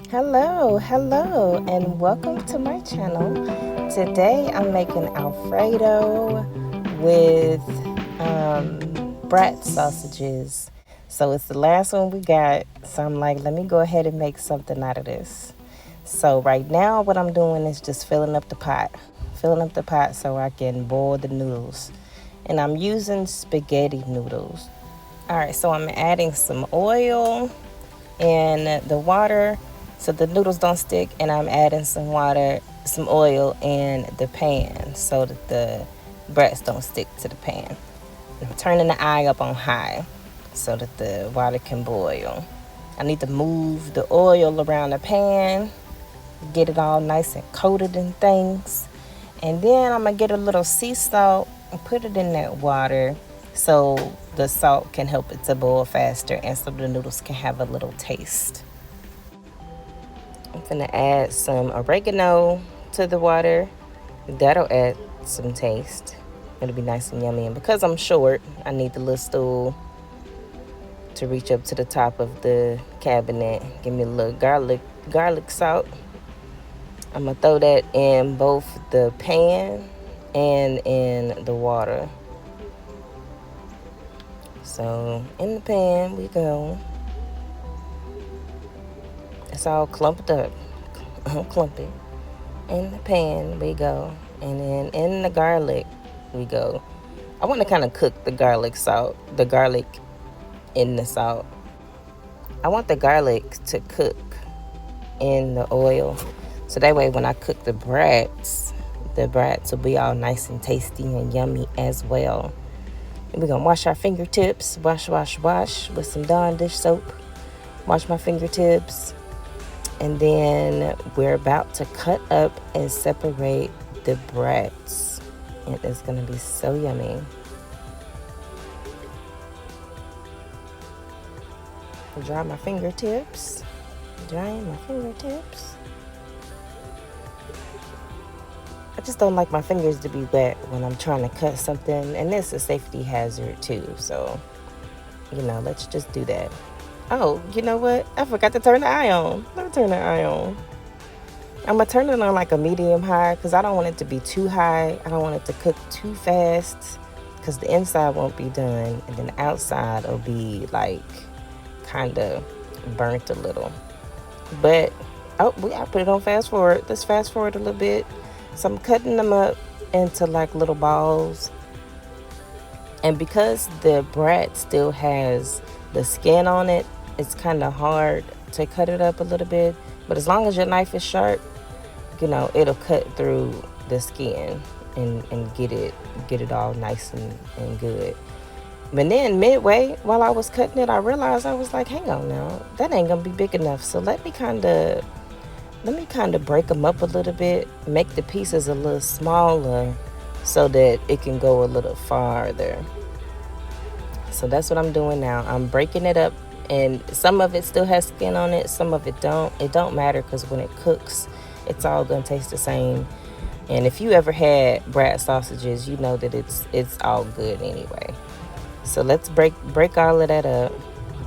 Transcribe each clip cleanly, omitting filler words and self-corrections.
Hello, and welcome to my channel. Today I'm making Alfredo with brat sausages. So it's the last one we got. So I'm like, let me go ahead and make something out of this. So right now what I'm doing is just filling up the pot. Filling up the pot so I can boil the noodles. And I'm using spaghetti noodles. Alright, so I'm adding some oil and the water so the noodles don't stick, and I'm adding some water, some oil in the pan so that the brats don't stick to the pan. I'm turning the eye up on high so that the water can boil. I need to move the oil around the pan, get it all nice and coated in things, and then I'm gonna get a little sea salt and put it in that water so the salt can help it to boil faster and so the noodles can have a little taste. I'm gonna add some oregano to the water. That'll add some taste. It'll be nice and yummy. And because I'm short, I need the little stool to reach up to the top of the cabinet. Give me a little garlic salt. I'm gonna throw that in both the pan and in the water. So in the pan we go. It's all clumped up. Clumpy. In the pan we go. And then in the garlic we go. I want to kind of cook the garlic in the salt. I want the garlic to cook in the oil. So that way when I cook the brats will be all nice and tasty and yummy as well. And we're going to wash our fingertips. Wash with some Dawn dish soap. Wash my fingertips. And then we're about to cut up and separate the brats. And it's going to be so yummy. Drying my fingertips. I just don't like my fingers to be wet when I'm trying to cut something. And it's a safety hazard too. So, let's just do that. Oh, you know what? I forgot to turn the eye on. Let me turn the eye on. I'm going to turn it on like a medium high because I don't want it to be too high. I don't want it to cook too fast because the inside won't be done. And then the outside will be like kind of burnt a little. But, I put it on fast forward. Let's fast forward a little bit. So I'm cutting them up into like little balls. And because the brat still has the skin on it, it's kind of hard to cut it up a little bit. But as long as your knife is sharp, it'll cut through the skin and get it all nice and good. But then midway, while I was cutting it, I realized I was like, hang on now, that ain't gonna be big enough. So let me kind of break them up a little bit, make the pieces a little smaller so that it can go a little farther. So that's what I'm doing now. I'm breaking it up, and some of it still has skin on it, some of it don't. It don't matter because when it cooks, it's all gonna taste the same. And if you ever had brat sausages, you know that it's all good anyway. So let's break all of that up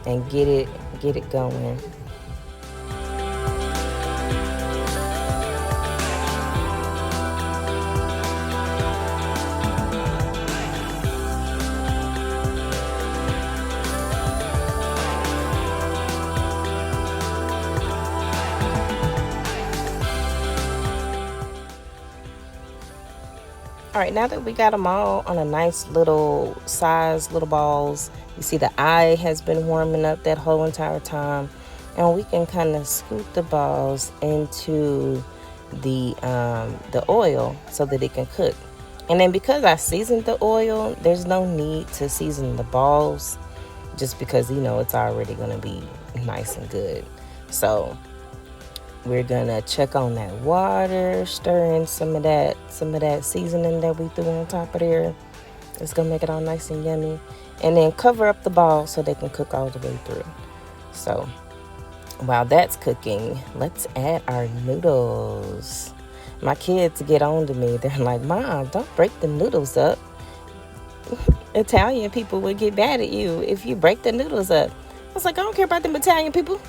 and get it going. All right, now that we got them all on a nice little size, little balls, you see the eye has been warming up that whole entire time. And we can kind of scoot the balls into the oil so that it can cook. And then because I seasoned the oil, there's no need to season the balls just because, it's already going to be nice and good. So we're gonna check on that water, stir in some of that seasoning that we threw on top of there. It's gonna make it all nice and yummy. And then cover up the balls so they can cook all the way through. So while that's cooking, let's add our noodles. My kids get on to me. They're like, Mom, don't break the noodles up. Italian people would get mad at you if you break the noodles up. I was like, I don't care about them Italian people.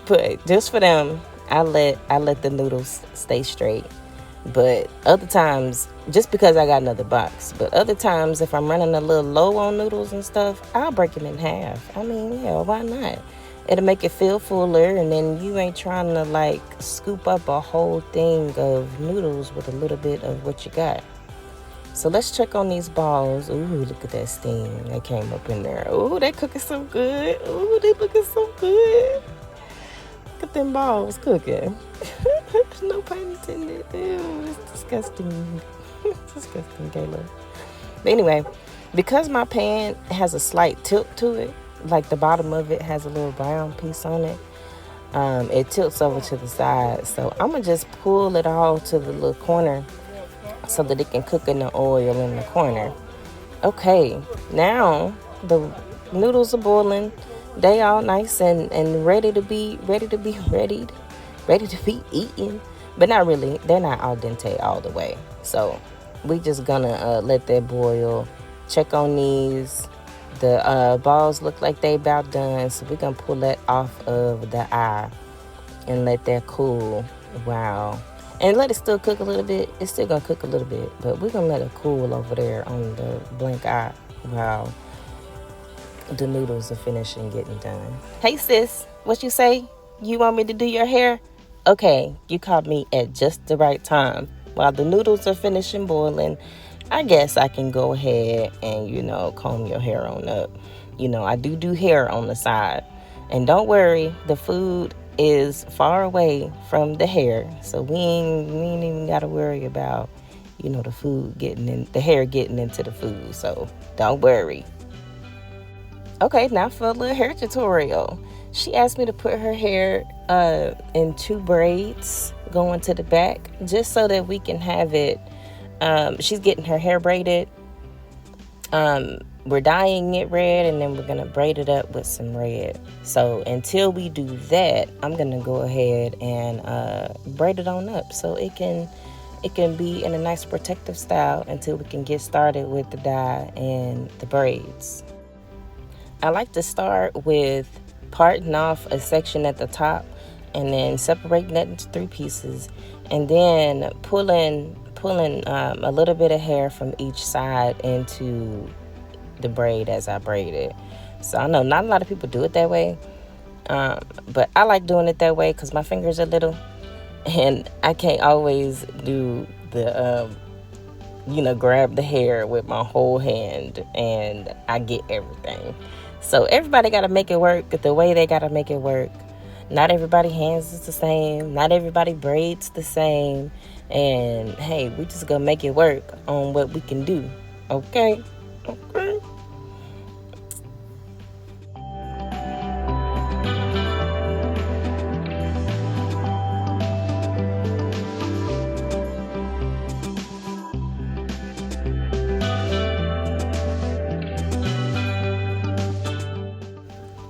But just for them, I let the noodles stay straight. But other times, just because I got another box, but other times, if I'm running a little low on noodles and stuff, I'll break them in half. I mean, yeah, why not? It'll make it feel fuller, and then you ain't trying to like scoop up a whole thing of noodles with a little bit of what you got. So let's check on these balls. Ooh, look at that steam. They came up in there. Ooh, they cooking so good. Ooh, they looking so good. Look at them balls cooking. No pun intended. Ew, it's disgusting. It's disgusting, Kayla. But anyway, because my pan has a slight tilt to it, like the bottom of it has a little brown piece on it, it tilts over to the side. So I'm going to just pull it all to the little corner so that it can cook in the oil in the corner. Okay, now the noodles are boiling. They all nice and ready to be ready to be eaten. But not really. They're not al dente all the way. So we just gonna let that boil. Check on these. The balls look like they about done. So we're gonna pull that off of the eye and let that cool. Wow. And let it still cook a little bit. It's still gonna cook a little bit, but we're gonna let it cool over there on the blank eye while the noodles are finishing getting done. Hey sis, what you say? You want me to do your hair? Okay, you caught me at just the right time. While the noodles are finishing boiling, I guess I can go ahead and, comb your hair on up. I do hair on the side. And don't worry, the food is far away from the hair. So we ain't even got to worry about, the food getting in, the hair getting into the food. So don't worry. Okay, now for a little hair tutorial. She asked me to put her hair in 2 braids going to the back just so that we can have it. She's getting her hair braided. We're dyeing it red, and then we're going to braid it up with some red. So until we do that, I'm going to go ahead and braid it on up so it can be in a nice protective style until we can get started with the dye and the braids. I like to start with parting off a section at the top and then separating that into 3 pieces, and then pulling a little bit of hair from each side into the braid as I braid it. So I know not a lot of people do it that way, but I like doing it that way because my fingers are little and I can't always do the grab the hair with my whole hand and I get everything. So everybody got to make it work the way they got to make it work. Not everybody hands is the same. Not everybody braids the same. And hey, we just gonna make it work on what we can do. Okay? Okay.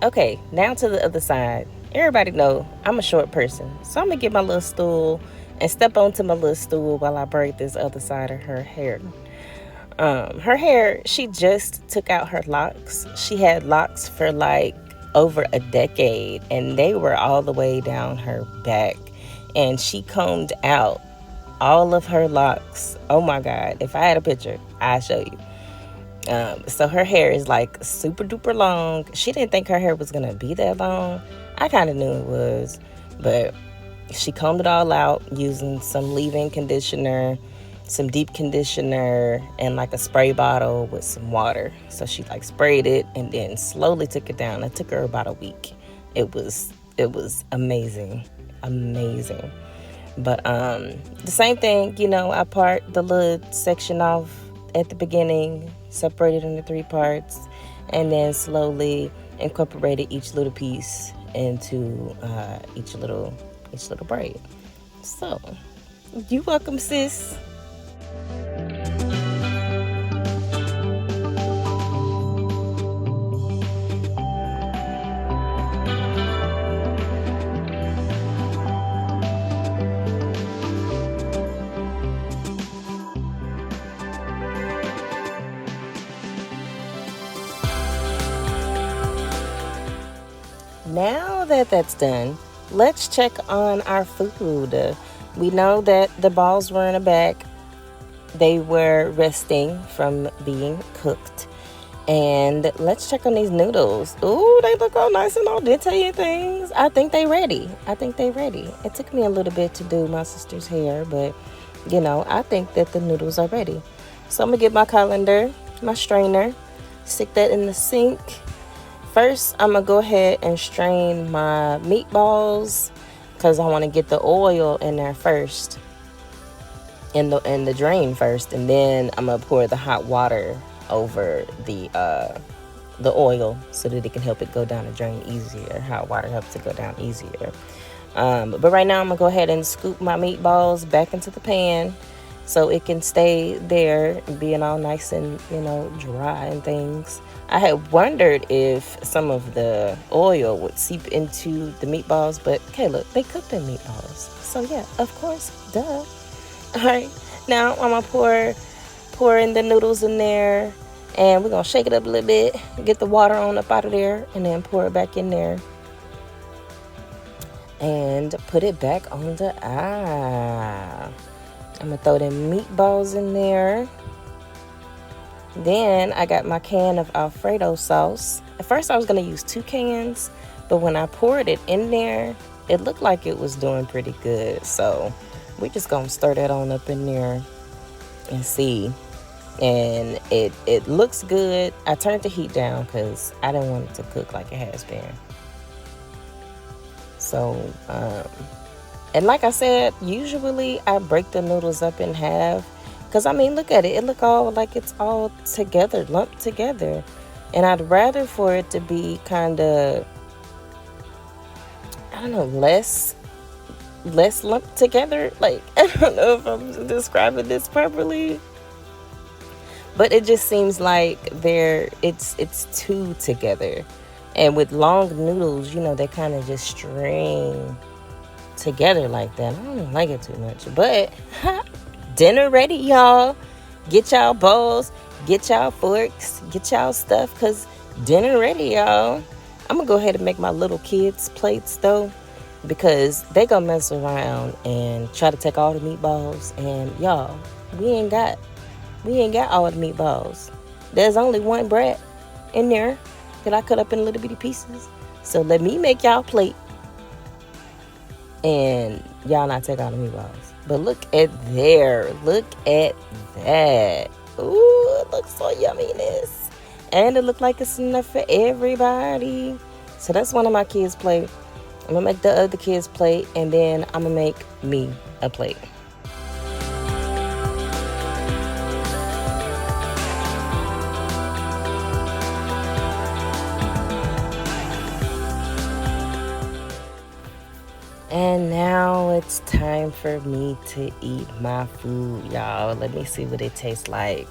Okay, now to the other side. Everybody know I'm a short person, so I'm gonna get my little stool and step onto my little stool while I braid this other side of her hair. Her hair, she just took out her locks. She had locks for like over a decade, and they were all the way down her back. And she combed out all of her locks. Oh my God! If I had a picture, I'd show you. So her hair is like super duper long. She didn't think her hair was gonna be that long. I kind of knew it was, but she combed it all out using some leave-in conditioner, some deep conditioner, and like a spray bottle with some water. So she like sprayed it and then slowly took it down. It took her about a week. It was amazing. But the same thing, I part the little section off at the beginning, separated into 3 parts, and then slowly incorporated each little piece into each little braid. So, you welcome, sis. Now that that's done, let's check on our food. We know that the balls were in the bag. They were resting from being cooked. And let's check on these noodles. Ooh, they look all nice and all dente and things. I think they ready. It took me a little bit to do my sister's hair, but I think that the noodles are ready. So I'm gonna get my colander, my strainer, stick that in the sink. First, I'm gonna go ahead and strain my meatballs because I want to get the oil in there first, in the drain first, and then I'm gonna pour the hot water over the oil so that it can help it go down the drain easier. Hot water helps it go down easier. But right now I'm gonna go ahead and scoop my meatballs back into the pan so it can stay there being all nice and dry and things. I had wondered if some of the oil would seep into the meatballs, but okay, look, they cooked their meatballs, so yeah, of course, duh. All right, now I'm gonna pour in the noodles in there, and we're gonna shake it up a little bit, get the water on up out of there, and then pour it back in there and put it back on the I'm gonna throw them meatballs in there. Then I got my can of Alfredo sauce. At first I was gonna use 2 cans, but when I poured it in there, it looked like it was doing pretty good, so we're just gonna stir that on up in there and see. And it looks good. I turned the heat down because I didn't want it to cook like it has been. So and like I said, usually I break the noodles up in half because look at it, look all like it's all together, lumped together, and I'd rather for it to be kind of, I don't know, less lumped together. Like, I don't know if I'm describing this properly, but it just seems like it's too together. And with long noodles, they kind of just string together like that. I don't like it too much. But dinner ready, y'all. Get y'all bowls, get y'all forks, get y'all stuff, because dinner ready, y'all. I'm going to go ahead and make my little kids' plates, though, because they going to mess around and try to take all the meatballs. And, y'all, we ain't got all the meatballs. There's only one brat in there that I cut up in little bitty pieces. So let me make y'all plate, and y'all not take all the meatballs. But look at that. Ooh, it looks so yumminess. And it looked like it's enough for everybody. So that's one of my kids' plate. I'm gonna make the other kids' plate, and then I'm gonna make me a plate. And now it's time for me to eat my food, y'all. Let me see what it tastes like.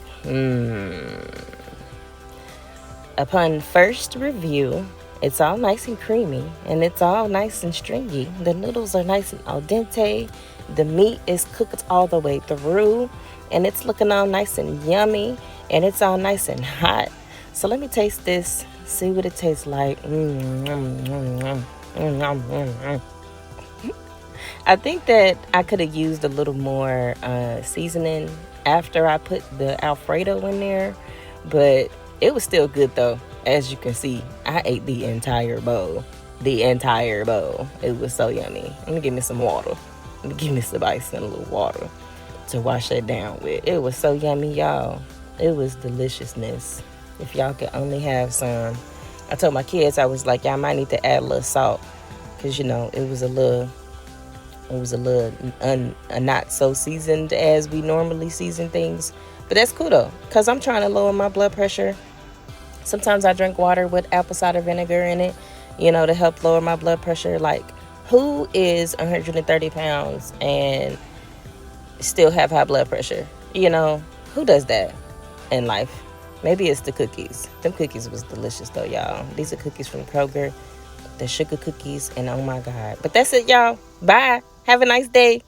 Upon first review, it's all nice and creamy, and it's all nice and stringy. The noodles are nice and al dente. The meat is cooked all the way through, and it's looking all nice and yummy, and it's all nice and hot. So let me taste this, see what it tastes like. I think that I could have used a little more seasoning after I put the Alfredo in there, but it was still good though. As you can see, I ate the entire bowl. It was so yummy. Let me give me some water. Let me give me some ice and a little water to wash that down with. It was so yummy, y'all. It was deliciousness. If y'all could only have some. I told my kids, I was like, y'all might need to add a little salt, because it was a little not so seasoned as we normally season things. But that's cool though, because I'm trying to lower my blood pressure. Sometimes I drink water with apple cider vinegar in it, to help lower my blood pressure. Like, who is 130 pounds and still have high blood pressure? Who does that in life? Maybe it's the cookies. Them cookies was delicious though, y'all. These are cookies from Kroger, the sugar cookies, and oh my God. But that's it, y'all. Bye. Have a nice day.